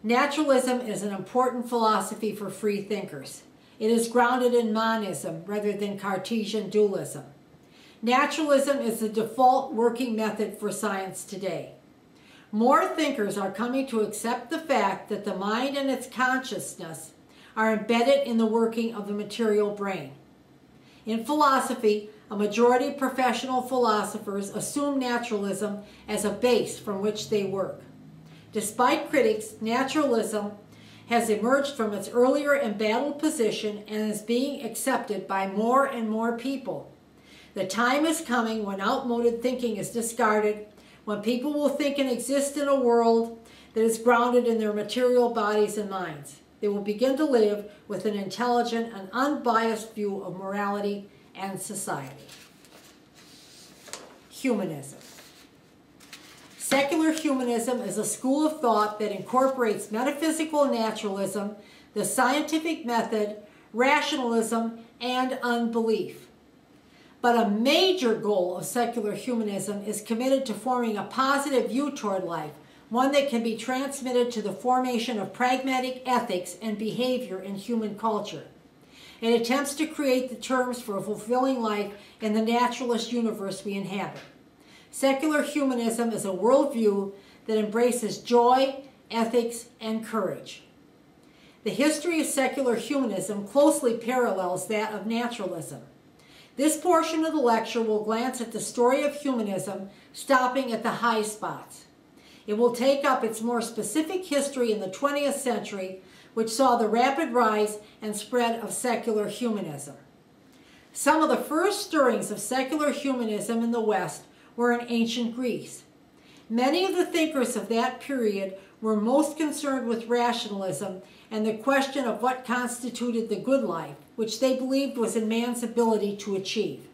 Naturalism is an important philosophy for free thinkers. It is grounded in monism rather than Cartesian dualism. Naturalism is the default working method for science today. More thinkers are coming to accept the fact that the mind and its consciousness are embedded in the working of the material brain. In philosophy, a majority of professional philosophers assume naturalism as a base from which they work. Despite critics, naturalism has emerged from its earlier embattled position and is being accepted by more and more people. The time is coming when outmoded thinking is discarded, when people will think and exist in a world that is grounded in their material bodies and minds. They will begin to live with an intelligent and unbiased view of morality and society. Humanism. Secular humanism is a school of thought that incorporates metaphysical naturalism, the scientific method, rationalism, and unbelief. But a major goal of secular humanism is committed to forming a positive view toward life, one that can be transmitted to the formation of pragmatic ethics and behavior in human culture. It attempts to create the terms for a fulfilling life in the naturalist universe we inhabit. Secular humanism is a worldview that embraces joy, ethics, and courage. The history of secular humanism closely parallels that of naturalism. This portion of the lecture will glance at the story of humanism, stopping at the high spots. It will take up its more specific history in the 20th century, which saw the rapid rise and spread of secular humanism. Some of the first stirrings of secular humanism in the West were in ancient Greece. Many of the thinkers of that period were most concerned with rationalism and the question of what constituted the good life, which they believed was in man's ability to achieve.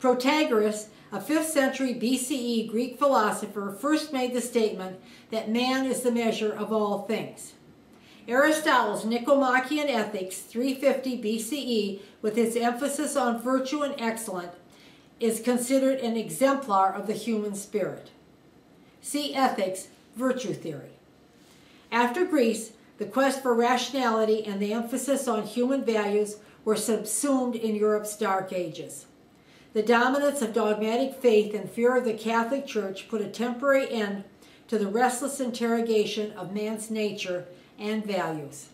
Protagoras, a 5th century BCE Greek philosopher, first made the statement that man is the measure of all things. Aristotle's Nicomachean Ethics, 350 BCE, with its emphasis on virtue and excellence, is considered an exemplar of the human spirit. See Ethics, Virtue Theory. After Greece, the quest for rationality and the emphasis on human values were subsumed in Europe's Dark Ages. The dominance of dogmatic faith and fear of the Catholic Church put a temporary end to the restless interrogation of man's nature and values.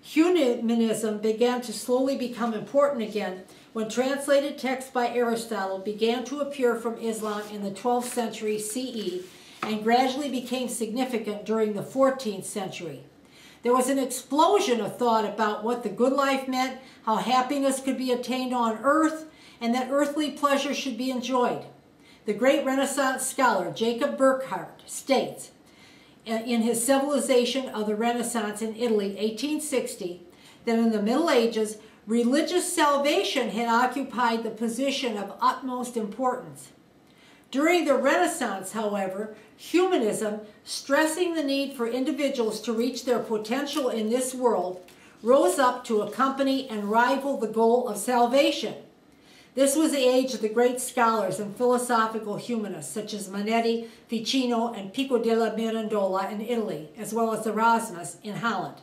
Humanism began to slowly become important again when translated texts by Aristotle began to appear from Islam in the 12th century CE and gradually became significant during the 14th century. There was an explosion of thought about what the good life meant, how happiness could be attained on earth, and that earthly pleasure should be enjoyed. The great Renaissance scholar Jacob Burckhardt states in his Civilization of the Renaissance in Italy, 1860, that in the Middle Ages, religious salvation had occupied the position of utmost importance. During the Renaissance, however, humanism, stressing the need for individuals to reach their potential in this world, rose up to accompany and rival the goal of salvation. This was the age of the great scholars and philosophical humanists such as Manetti, Ficino, and Pico della Mirandola in Italy, as well as Erasmus in Holland.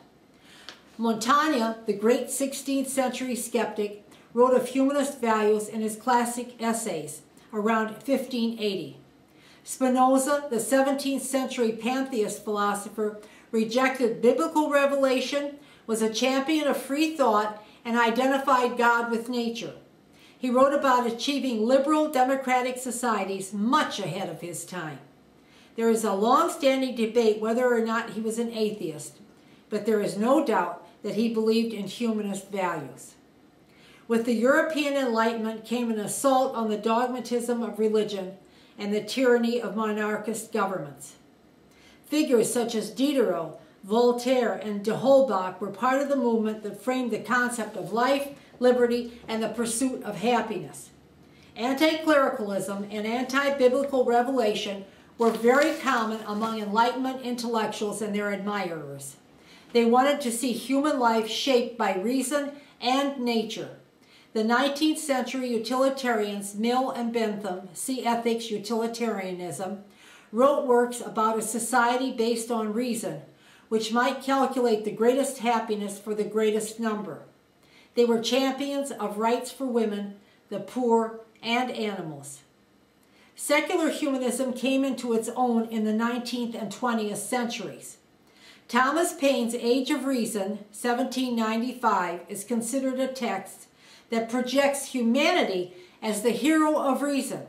Montaigne, the great 16th century skeptic, wrote of humanist values in his classic essays around 1580. Spinoza, the 17th century pantheist philosopher, rejected biblical revelation, was a champion of free thought, and identified God with nature. He wrote about achieving liberal democratic societies much ahead of his time. There is a long-standing debate whether or not he was an atheist, but there is no doubt that he believed in humanist values. With the European Enlightenment came an assault on the dogmatism of religion and the tyranny of monarchist governments. Figures such as Diderot, Voltaire, and de Holbach were part of the movement that framed the concept of life, liberty, and the pursuit of happiness. Anti-clericalism and anti-biblical revelation were very common among Enlightenment intellectuals and their admirers. They wanted to see human life shaped by reason and nature. The 19th century utilitarians Mill and Bentham, see Ethics, Utilitarianism, wrote works about a society based on reason, which might calculate the greatest happiness for the greatest number. They were champions of rights for women, the poor, and animals. Secular humanism came into its own in the 19th and 20th centuries. Thomas Paine's Age of Reason, 1795, is considered a text that projects humanity as the hero of reason.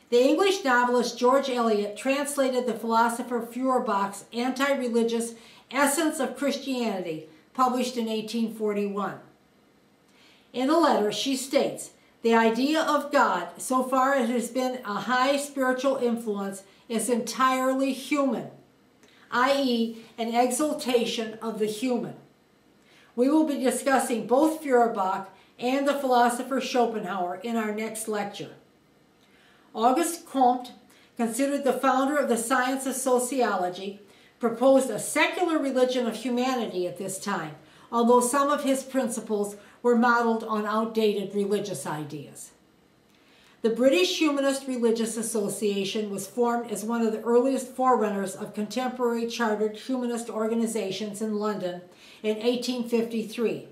The English novelist George Eliot translated the philosopher Feuerbach's anti-religious Essence of Christianity, published in 1841. In a letter, she states, "The idea of God, so far as it has been a high spiritual influence, is entirely human, i.e., an exaltation of the human." We will be discussing both Feuerbach and the philosopher Schopenhauer in our next lecture. Auguste Comte, considered the founder of the science of sociology, proposed a secular religion of humanity at this time, although some of his principles were modeled on outdated religious ideas. The British Humanist Religious Association was formed as one of the earliest forerunners of contemporary chartered humanist organizations in London in 1853.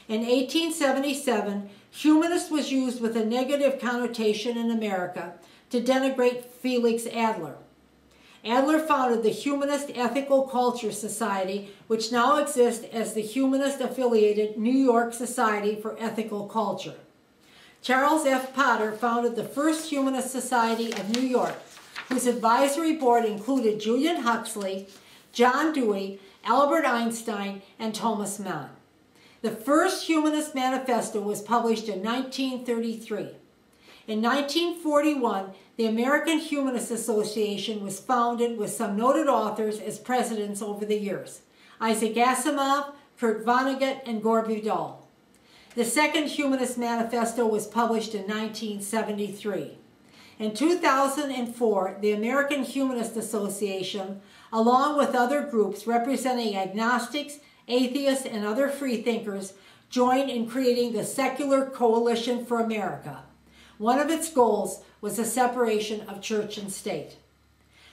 In 1877, humanist was used with a negative connotation in America to denigrate Felix Adler. Adler founded the Humanist Ethical Culture Society, which now exists as the Humanist-affiliated New York Society for Ethical Culture. Charles F. Potter founded the first Humanist Society of New York, whose advisory board included Julian Huxley, John Dewey, Albert Einstein, and Thomas Mann. The first Humanist Manifesto was published in 1933. In 1941, the American Humanist Association was founded with some noted authors as presidents over the years: Isaac Asimov, Kurt Vonnegut, and Gore Vidal. The second Humanist Manifesto was published in 1973. In 2004, the American Humanist Association, along with other groups representing agnostics, atheists, and other freethinkers, joined in creating the Secular Coalition for America. One of its goals was the separation of church and state.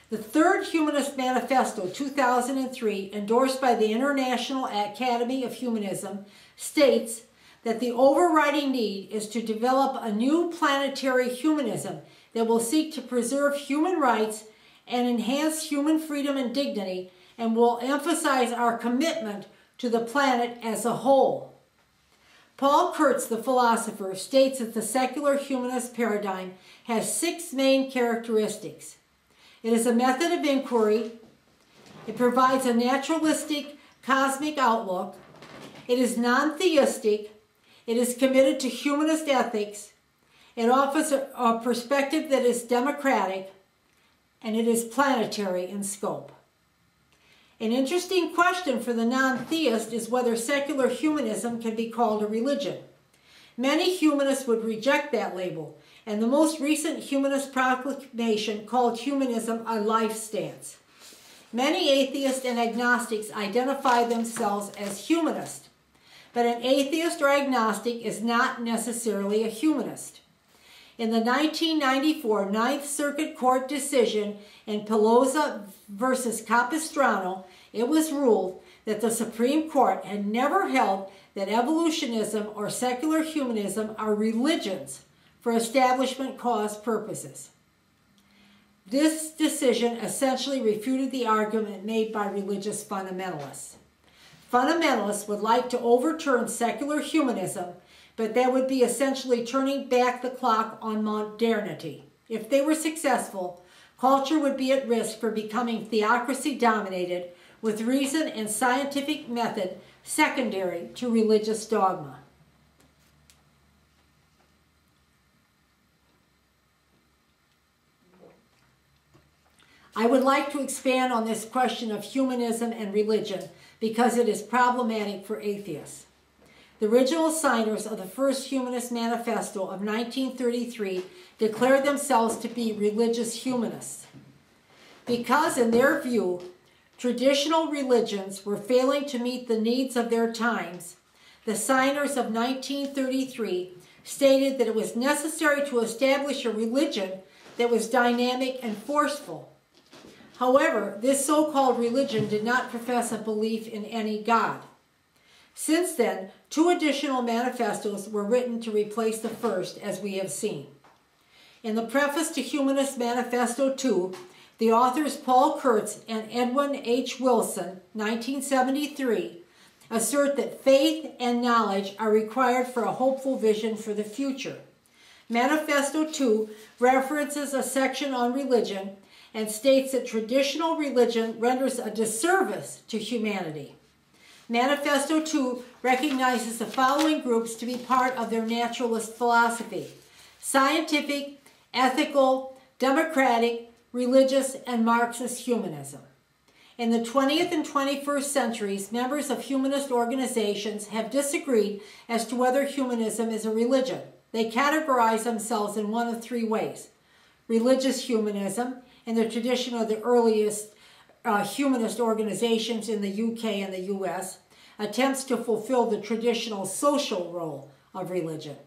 The Third Humanist Manifesto, 2003, endorsed by the International Academy of Humanism, states that the overriding need is to develop a new planetary humanism that will seek to preserve human rights and enhance human freedom and dignity, and will emphasize our commitment to the planet as a whole. Paul Kurtz, the philosopher, states that the secular humanist paradigm has 6 main characteristics. It is a method of inquiry. It provides a naturalistic cosmic outlook. It is non-theistic. It is committed to humanist ethics. It offers a perspective that is democratic, and it is planetary in scope. An interesting question for the non-theist is whether secular humanism can be called a religion. Many humanists would reject that label, and the most recent humanist proclamation called humanism a life stance. Many atheists and agnostics identify themselves as humanist, but an atheist or agnostic is not necessarily a humanist. In the 1994 Ninth Circuit Court decision in Pelosa versus Capistrano, it was ruled that the Supreme Court had never held that evolutionism or secular humanism are religions for establishment cause purposes. This decision essentially refuted the argument made by religious fundamentalists. Fundamentalists would like to overturn secular humanism, but that would be essentially turning back the clock on modernity. If they were successful, culture would be at risk for becoming theocracy-dominated, with reason and scientific method secondary to religious dogma. I would like to expand on this question of humanism and religion because it is problematic for atheists. The original signers of the first Humanist Manifesto of 1933 declared themselves to be religious humanists because, in their view, traditional religions were failing to meet the needs of their times. The signers of 1933 stated that it was necessary to establish a religion that was dynamic and forceful. However, this so-called religion did not profess a belief in any God. Since then, 2 additional manifestos were written to replace the first, as we have seen. In the preface to Humanist Manifesto 2, the authors Paul Kurtz and Edwin H. Wilson, 1973, assert that faith and knowledge are required for a hopeful vision for the future. Manifesto 2 references a section on religion and states that traditional religion renders a disservice to humanity. Manifesto 2 recognizes the following groups to be part of their naturalist philosophy: scientific, ethical, democratic, religious, and Marxist humanism. In the 20th and 21st centuries, members of humanist organizations have disagreed as to whether humanism is a religion. They categorize themselves in one of 3 ways: religious humanism, in the tradition of the earliest humanist organizations in the UK and the US, attempts to fulfill the traditional social role of religion.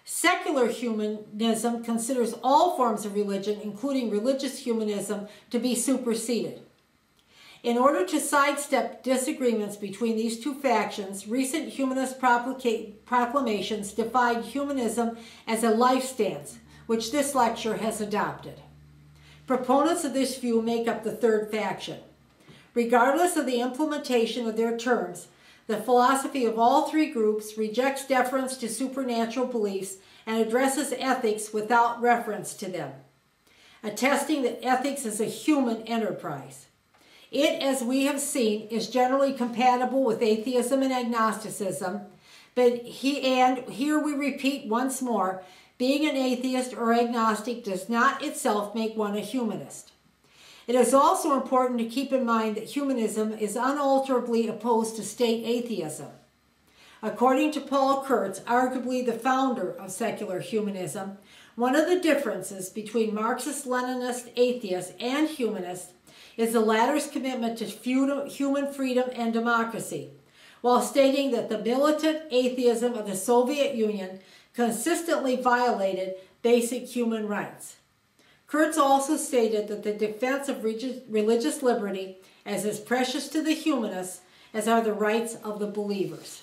Secular humanism considers all forms of religion, including religious humanism, to be superseded. In order to sidestep disagreements between these 2 factions, recent humanist proclamations defined humanism as a life stance, which this lecture has adopted. Proponents of this view make up the 3rd faction. Regardless of the implementation of their terms, the philosophy of all 3 groups rejects deference to supernatural beliefs and addresses ethics without reference to them, attesting that ethics is a human enterprise. It, as we have seen, is generally compatible with atheism and agnosticism, but here we repeat once more, being an atheist or agnostic does not itself make one a humanist. It is also important to keep in mind that humanism is unalterably opposed to state atheism. According to Paul Kurtz, arguably the founder of secular humanism, one of the differences between Marxist-Leninist atheists and humanists is the latter's commitment to human freedom and democracy, while stating that the militant atheism of the Soviet Union consistently violated basic human rights. Kurtz also stated that the defense of religious liberty is as precious to the humanists as are the rights of the believers.